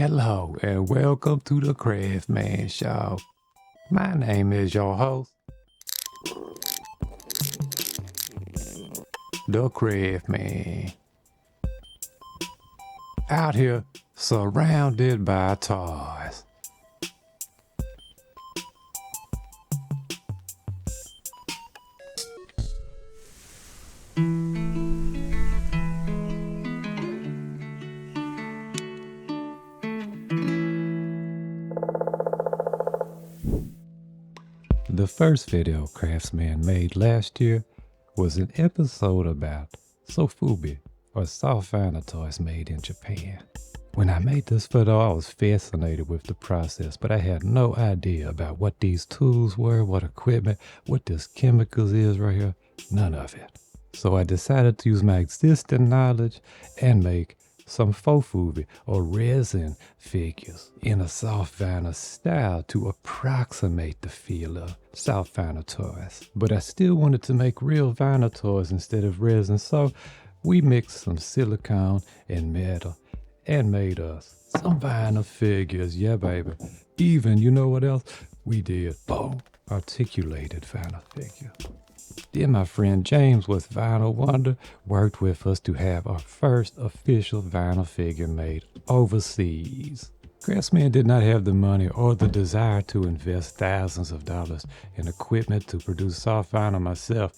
Hello and welcome to the Crafsman Show. My name is your host, the Crafsman. Out here surrounded by toys. The first video Crafsman made last year was an episode about sofubi, or soft vinyl toys made in Japan. When I made this photo, I was fascinated with the process, but I had no idea about what these tools were, what equipment, what this chemicals is right here, none of it. So I decided to use my existing knowledge and make some sofubi, or resin figures, in a soft vinyl style to approximate the feel of soft vinyl toys. But I still wanted to make real vinyl toys instead of resin, so we mixed some silicone and metal and made us some vinyl figures, yeah baby. Even, you know what else? We did boom, articulated vinyl figure. Then my friend James with Vinyl Wonder worked with us to have our first official vinyl figure made overseas. Crafsman did not have the money or the desire to invest thousands of dollars in equipment to produce soft vinyl myself,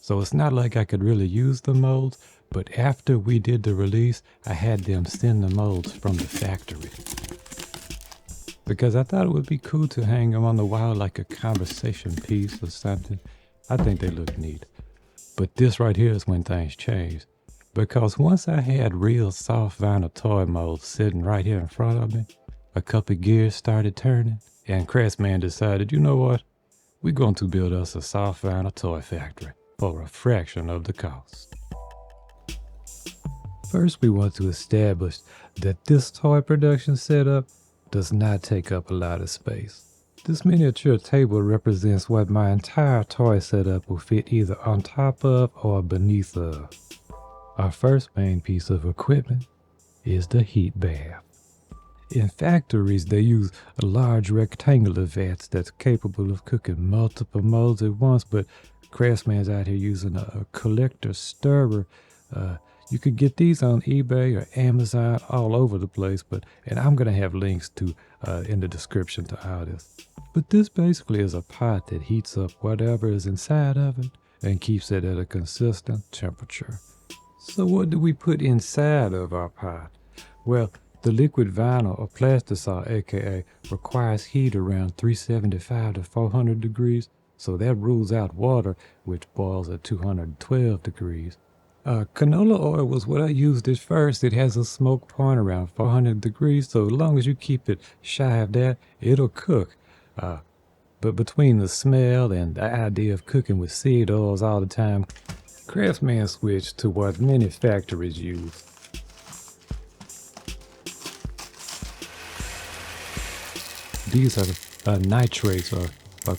so it's not like I could really use the molds, but after we did the release, I had them send the molds from the factory. Because I thought it would be cool to hang them on the wall like a conversation piece or something. I think they look neat. But this right here is when things changed. Because once I had real soft vinyl toy molds sitting right here in front of me, a couple gears started turning, and Crafsman decided, you know what? We're going to build us a soft vinyl toy factory for a fraction of the cost. First, we want to establish that this toy production setup does not take up a lot of space. This miniature table represents what my entire toy setup will fit either on top of or beneath of. Our first main piece of equipment is the heat bath. In factories, they use large rectangular vats that's capable of cooking multiple molds at once, but Craftsman's out here using a collector stirrer. You could get these on eBay or Amazon, all over the place, and I'm going to have links to in the description to all this. But this basically is a pot that heats up whatever is inside of it and keeps it at a consistent temperature. So what do we put inside of our pot? Well, the liquid vinyl or plastisol, aka, requires heat around 375 to 400 degrees, so that rules out water, which boils at 212 degrees. Canola oil was what I used at first. It has a smoke point around 400 degrees, so as long as you keep it shy of that, it'll cook. But between the smell and the idea of cooking with seed oils all the time, Crafsman switched to what many factories use. These are nitrates or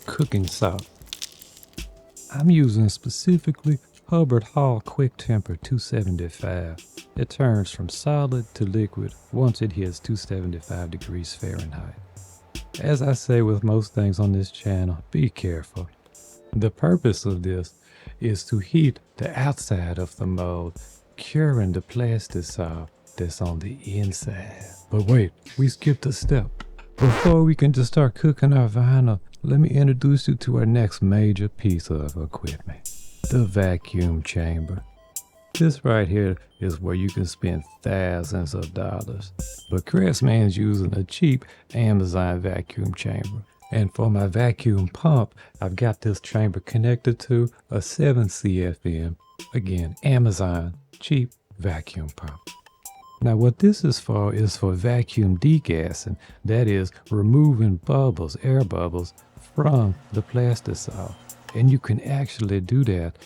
cooking salt. I'm using specifically Hubbard Hall Quick Temper 275. It turns from solid to liquid once it hits 275 degrees Fahrenheit. As I say with most things on this channel, be careful. The purpose of this is to heat the outside of the mold, curing the plastisol that's on the inside. But wait, we skipped a step. Before we can just start cooking our vinyl, let me introduce you to our next major piece of equipment, the vacuum chamber. This right here is where you can spend thousands of dollars. But Crafsman's using a cheap Amazon vacuum chamber. And for my vacuum pump, I've got this chamber connected to a 7 CFM. Again, Amazon cheap vacuum pump. Now what this is for vacuum degassing. That is, removing bubbles, air bubbles, from the plastisol. And you can actually do that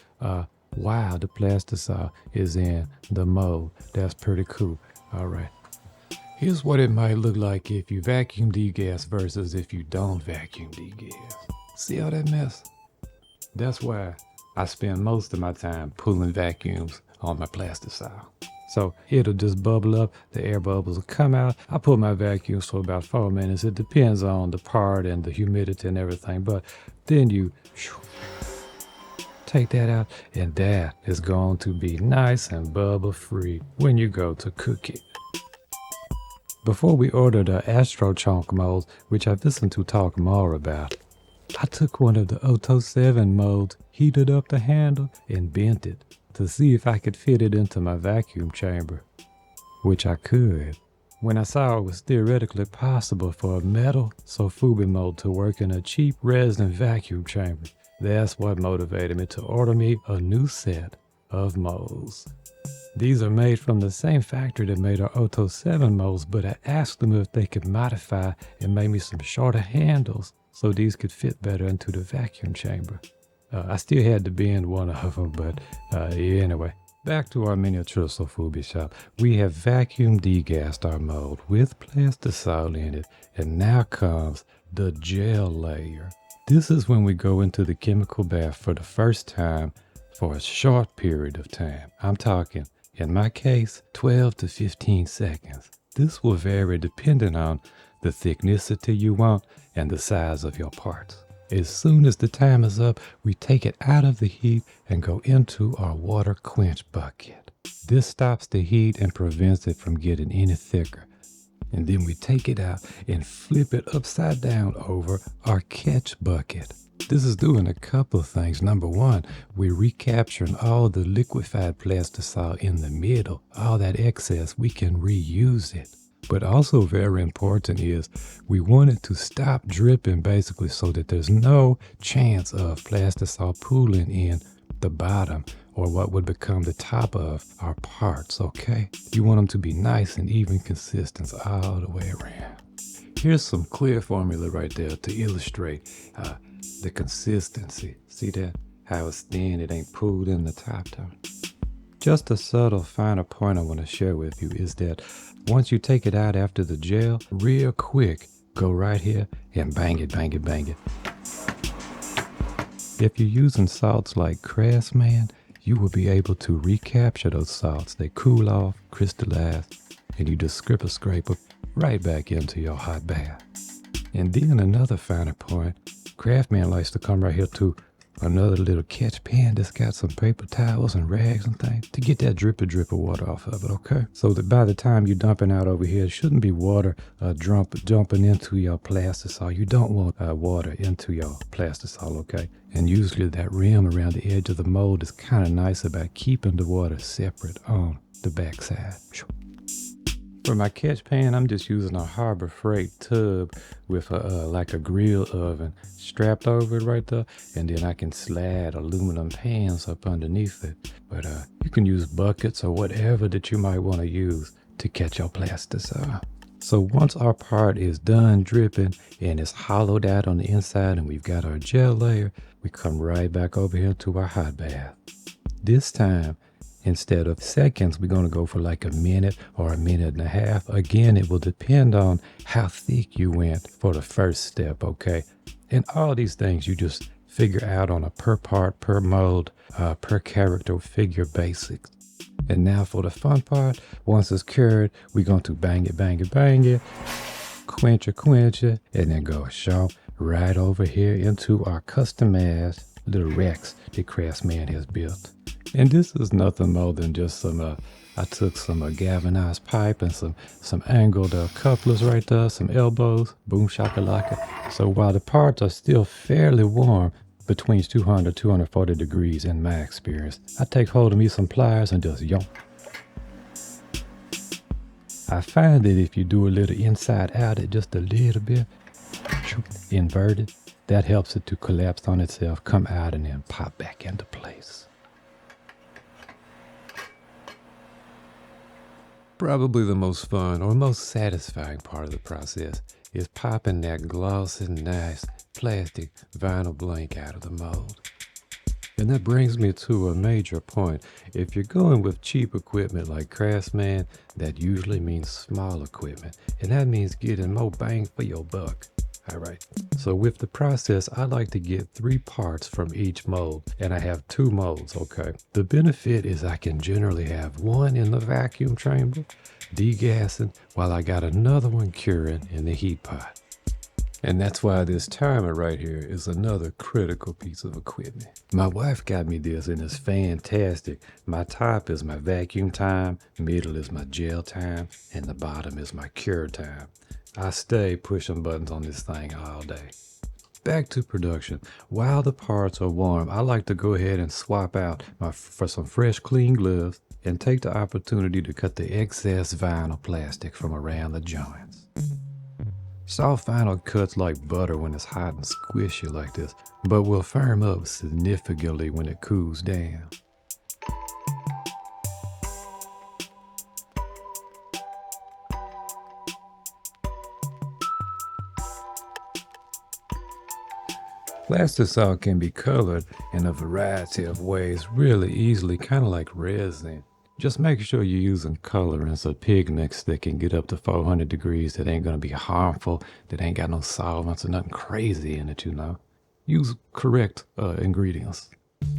while the plastisol is in the mold. That's pretty cool. All right. Here's what it might look like if you vacuum degas versus if you don't vacuum degas. See all that mess? That's why I spend most of my time pulling vacuums on my plastisol. So it'll just bubble up, the air bubbles will come out. I put my vacuums for about 4 minutes. It depends on the part and the humidity and everything, but then you take that out, and that is going to be nice and bubble free when you go to cook it. Before we ordered the Astro Chunk molds, which I've listened to talk more about, I took one of the Otto 7 molds, heated up the handle, and bent it to see if I could fit it into my vacuum chamber, which I could. When I saw it was theoretically possible for a metal sofubi mold to work in a cheap resin vacuum chamber, that's what motivated me to order me a new set of molds. These are made from the same factory that made our Otto 7 molds, but I asked them if they could modify and make me some shorter handles so these could fit better into the vacuum chamber. I still had to bend one of them, but anyway. Back to our miniature sofubi shop. We have vacuum degassed our mold with plastisol in it, and now comes the gel layer. This is when we go into the chemical bath for the first time for a short period of time. I'm talking, in my case, 12 to 15 seconds. This will vary depending on the thicknessity you want and the size of your parts. As soon as the time is up, we take it out of the heat and go into our water quench bucket. This stops the heat and prevents it from getting any thicker. And then we take it out and flip it upside down over our catch bucket. This is doing a couple of things. Number one, we're recapturing all the liquefied plastisol in the middle. All that excess, we can reuse it. But also very important is we want it to stop dripping basically so that there's no chance of plastisol pooling in the bottom or what would become the top of our parts, okay? You want them to be nice and even consistence all the way around. Here's some clear formula right there to illustrate the consistency. See that? How it's thin, it ain't pooled in the top though. Just a subtle finer point I want to share with you is that once you take it out after the gel, real quick, go right here and bang it, bang it, bang it. If you're using salts like Crafsman, you will be able to recapture those salts. They cool off, crystallize, and you just scrape them right back into your hot bath. And then another finer point, Crafsman likes to come right here to another little catch pan that's got some paper towels and rags and things to get that dripper water off of it, okay? So that by the time you're dumping out over here, it shouldn't be water dumping into your plastisol. You don't want water into your plastisol, okay? And usually that rim around the edge of the mold is kind of nice about keeping the water separate on the backside. For my catch pan, I'm just using a Harbor Freight tub with like a grill oven strapped over it right there, and then I can slide aluminum pans up underneath it. But you can use buckets or whatever that you might want to use to catch your plastisol. So once our part is done dripping and it's hollowed out on the inside and we've got our gel layer, we come right back over here to our hot bath. This time, instead of seconds, we're going to go for like a minute or a minute and a half. Again, it will depend on how thick you went for the first step, okay? And all these things you just figure out on a per part, per mold, per character figure basics. And now for the fun part, once it's cured, we're going to bang it, bang it, bang it, quench it, and then go shove right over here into our customized little racks that Crafsman has built. And this is nothing more than just some, I took some galvanized pipe and some angled couplers right there, some elbows, boom shakalaka. So while the parts are still fairly warm, between 200 to 240 degrees in my experience, I take hold of me some pliers and just yonk. I find that if you do a little inside out it just a little bit, inverted, that helps it to collapse on itself, come out and then pop back into place. Probably the most fun or most satisfying part of the process is popping that glossy, nice plastic vinyl blank out of the mold. And that brings me to a major point. If you're going with cheap equipment like Crafsman, that usually means small equipment. And that means getting more bang for your buck. All right, so with the process, I like to get 3 parts from each mold, and I have 2 molds, okay? The benefit is I can generally have one in the vacuum chamber, degassing, while I got another one curing in the heat pot. And that's why this timer right here is another critical piece of equipment. My wife got me this and it's fantastic. My top is my vacuum time, middle is my gel time, and the bottom is my cure time. I stay pushing buttons on this thing all day. Back to production. While the parts are warm, I like to go ahead and swap out for some fresh clean gloves and take the opportunity to cut the excess vinyl plastic from around the joints. Soft vinyl cuts like butter when it's hot and squishy like this, but will firm up significantly when it cools down. Plastisol can be colored in a variety of ways really easily, kind of like resin. Just make sure you're using colorants or pigments that can get up to 400 degrees that ain't going to be harmful, that ain't got no solvents or nothing crazy in it, you know. Use correct ingredients.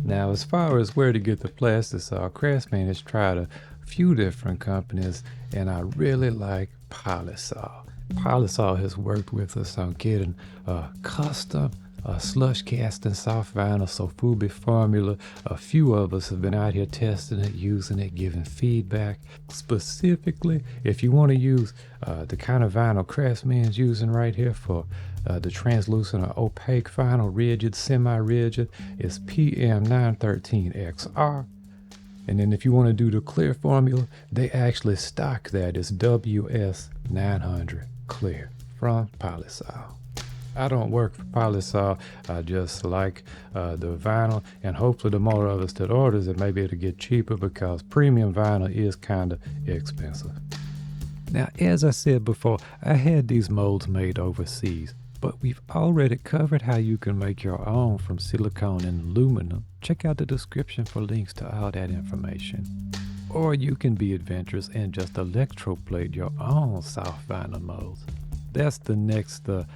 Now, as far as where to get the plastisol, Crafsman has tried a few different companies, and I really like Polysol. Polysol has worked with us on getting custom slush casting soft vinyl sofubi formula. A few of us have been out here testing it, using it, giving feedback. Specifically, if you want to use the kind of vinyl Craftsman's using right here for the translucent or opaque vinyl, rigid, semi-rigid, is PM913XR. And then if you want to do the clear formula, they actually stock that as WS900 clear from Polysol. I don't work for Polysol. I just like the vinyl, and hopefully the more of us that orders it, maybe it'll get cheaper because premium vinyl is kind of expensive. Now, as I said before, I had these molds made overseas, but we've already covered how you can make your own from silicone and aluminum. Check out the description for links to all that information. Or you can be adventurous and just electroplate your own soft vinyl molds. That's the next the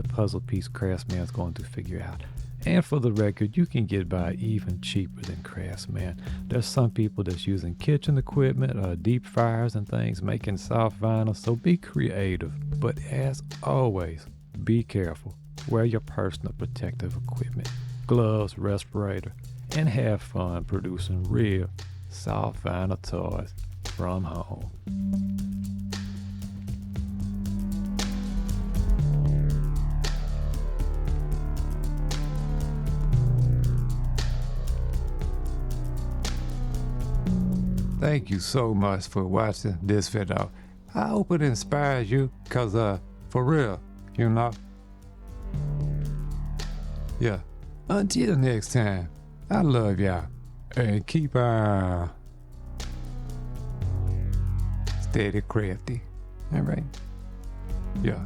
puzzle piece Craftsman's going to figure out. And for the record, you can get by even cheaper than Craftsman. There's some people that's using kitchen equipment, deep fryers and things, making soft vinyl, so be creative. But as always, be careful. Wear your personal protective equipment, gloves, respirator, and have fun producing real soft vinyl toys from home. Thank you so much for watching this video. I hope it inspires you, cause for real, you know. Yeah. Until next time, I love y'all. And keep on steady crafty. All right? Yeah.